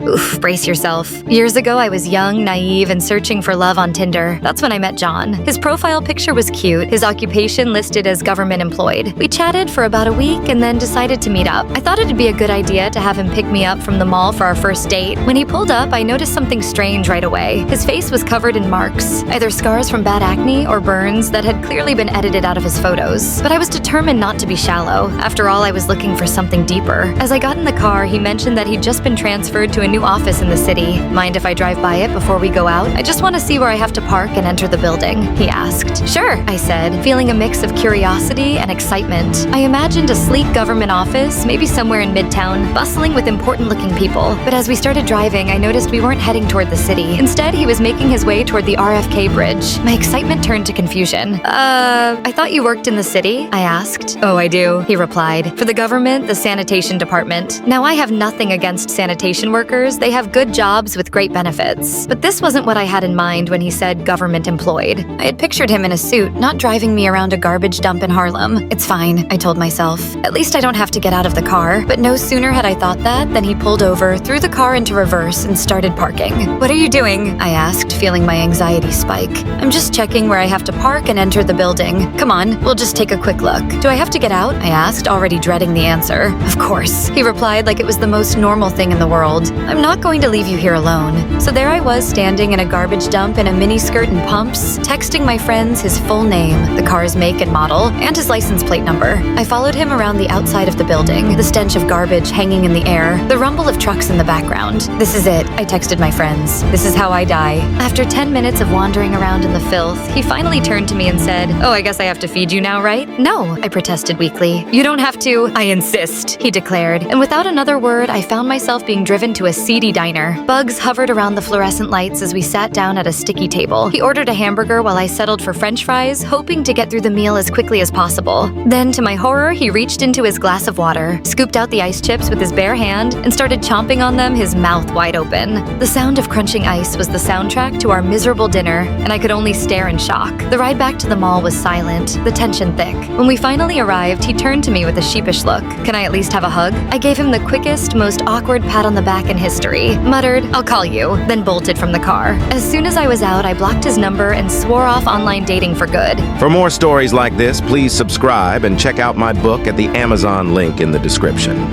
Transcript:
Oof, brace yourself. Years ago, I was young, naive, and searching for love on Tinder. That's when I met John. His profile picture was cute, his occupation listed as government employed. We chatted for about a week and then decided to meet up. I thought it'd be a good idea to have him pick me up from the mall for our first date. When he pulled up, I noticed something strange right away. His face was covered in marks, either scars from bad acne or burns that had clearly been edited out of his photos. But I was determined not to be shallow. After all, I was looking for something deeper. As I got in the car, he mentioned that he'd just been transferred to a new office in the city. Mind if I drive by it before we go out? I just want to see where I have to park and enter the building, he asked. Sure, I said, feeling a mix of curiosity and excitement. I imagined a sleek government office, maybe somewhere in Midtown, bustling with important-looking people. But as we started driving, I noticed we weren't heading toward the city. Instead, he was making his way toward the RFK bridge. My excitement turned to confusion. I thought you worked in the city? I asked. Oh, I do, he replied. For the government, the sanitation department. Now, I have nothing against sanitation workers. They have good jobs with great benefits. But this wasn't what I had in mind when he said government employed. I had pictured him in a suit, not driving me around a garbage dump in Harlem. It's fine, I told myself. At least I don't have to get out of the car. But no sooner had I thought that than he pulled over, threw the car into reverse, and started parking. What are you doing? I asked, feeling my anxiety spike. I'm just checking where I have to park and enter the building. Come on, we'll just take a quick look. Do I have to get out? I asked, already dreading the answer. Of course, he replied like it was the most normal thing in the world. I'm not going to leave you here alone. So there I was, standing in a garbage dump in a miniskirt and pumps, texting my friends his full name, the car's make and model, and his license plate number. I followed him around the outside of the building, the stench of garbage hanging in the air, the rumble of trucks in the background. This is it, I texted my friends. This is how I die. After 10 minutes of wandering around in the filth, he finally turned to me and said, "Oh, I guess I have to feed you now, right?" "No," I protested weakly. "You don't have to." "I insist," he declared. And without another word, I found myself being driven to a seedy diner. Bugs hovered around the fluorescent lights as we sat down at a sticky table. He ordered a hamburger while I settled for French fries, hoping to get through the meal as quickly as possible. Then, to my horror, he reached into his glass of water, scooped out the ice chips with his bare hand, and started chomping on them, his mouth wide open. The sound of crunching ice was the soundtrack to our miserable dinner, and I could only stare in shock. The ride back to the mall was silent, the tension thick. When we finally arrived, he turned to me with a sheepish look. "Can I at least have a hug?" I gave him the quickest, most awkward pat on the back in history, muttered, "I'll call you," then bolted from the car. As soon as I was out, I blocked his number and swore off online dating for good. For more stories like this, please subscribe and check out my book at the Amazon link in the description.